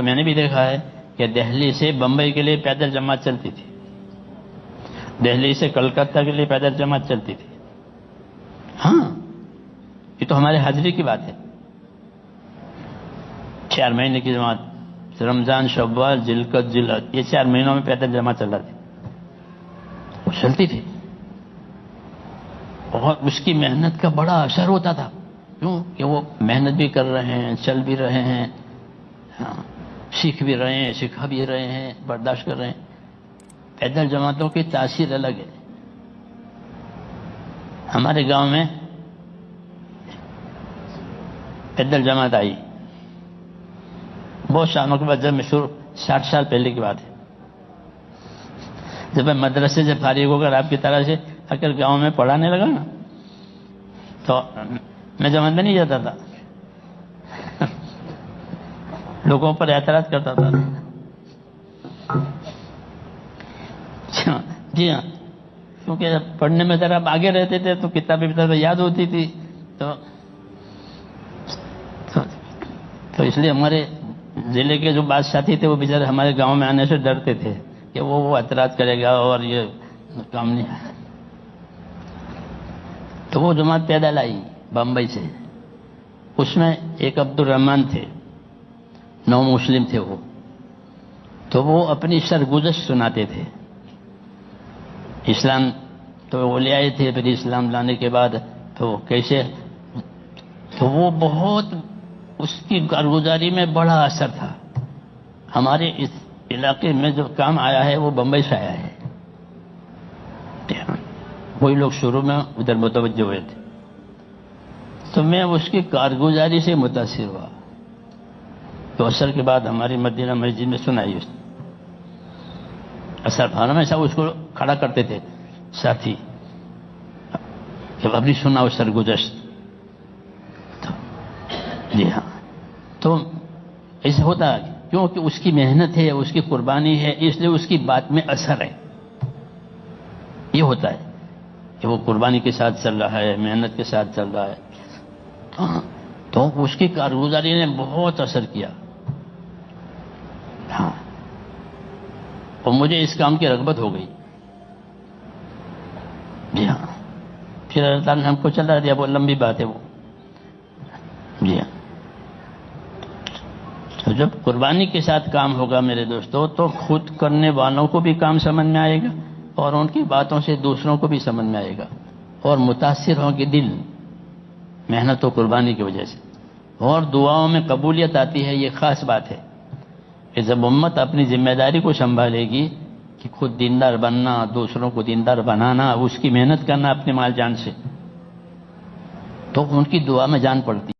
تو میں نے بھی دیکھا ہے کہ دہلی سے بمبئی کے لیے پیدل جماعت چلتی تھی، دہلی سے کلکتہ کے لیے پیدل جماعت چلتی تھی. ہاں، یہ تو ہمارے حاضری کی بات ہے. 4 مہینے کی جماعت، رمضان، شوال، ذوالقعدہ، ذوالحج، یہ 4 مہینوں میں پیدل جماعت چل رہی تھی، وہ چلتی تھی. اور اس کی محنت کا بڑا اثر ہوتا تھا. کیوں کہ وہ محنت بھی کر رہے ہیں، چل بھی رہے ہیں، سیکھ بھی رہے ہیں، سکھا بھی رہے ہیں، برداشت کر رہے ہیں. پیدل جماعتوں کی تاثیر الگ ہے. ہمارے گاؤں میں پیدل جماعت آئی بہت سالوں کے بعد، جب مشہور 60 سال پہلے کی بات ہے. جب میں مدرسے سے فارغ ہو کر آپ کی طرح سے اگر گاؤں میں پڑھانے لگا نا، تو میں جماعت میں نہیں جاتا تھا، لوگوں پر اعتراض کرتا تھا. جی ہاں، کیونکہ پڑھنے میں ذرا آگے رہتے تھے تو کتابیں یاد ہوتی تھی. تو اس لیے ہمارے ضلع کے جو بعض ساتھی تھے وہ بیچارے ہمارے گاؤں میں آنے سے ڈرتے تھے کہ وہ اعتراض کرے گا اور یہ کام نہیں. تو وہ جماعت پیدل آئی بمبئی سے. اس میں ایک عبد الرحمان تھے، نو مسلم تھے وہ. تو وہ اپنی سرگزشت سناتے تھے. اسلام تو وہ لے آئے تھے، پھر اسلام لانے کے بعد تو کیسے، تو وہ بہت اس کی کارگزاری میں بڑا اثر تھا. ہمارے اس علاقے میں جو کام آیا ہے وہ بمبئی سے آیا ہے. وہی لوگ شروع میں ادھر متوجہ ہوئے تھے. تو میں اس کی کارگزاری سے متاثر ہوا. تو اثر کے بعد ہماری مدینہ مسجد میں سنائی اس نے. اثر بھانا میں سب اس کو کھڑا کرتے تھے ساتھی، جب ابھی سنا وہ سرگزشت. جی ہاں، تو ایسا ہوتا ہے کیونکہ اس کی محنت ہے، اس کی قربانی ہے، اس لیے اس کی بات میں اثر ہے. یہ ہوتا ہے کہ وہ قربانی کے ساتھ چل رہا ہے، محنت کے ساتھ چل رہا ہے. تو اس کی کارگزاری نے بہت اثر کیا. ہاں، اور مجھے اس کام کی رغبت ہو گئی. جی ہاں، پھر اللہ تعالیٰ نے ہم کو چلا دیا. وہ لمبی بات ہے وہ. جی ہاں، تو جب قربانی کے ساتھ کام ہوگا میرے دوستو تو خود کرنے والوں کو بھی کام سمجھ میں آئے گا اور ان کی باتوں سے دوسروں کو بھی سمجھ میں آئے گا اور متاثر ہوں گے دل محنت و قربانی کی وجہ سے. اور دعاؤں میں قبولیت آتی ہے. یہ خاص بات ہے کہ جب امت اپنی ذمہ داری کو سنبھالے گی کہ خود دیندار بننا، دوسروں کو دیندار بنانا، اس کی محنت کرنا اپنے مال جان سے، تو ان کی دعا میں جان پڑتی ہے.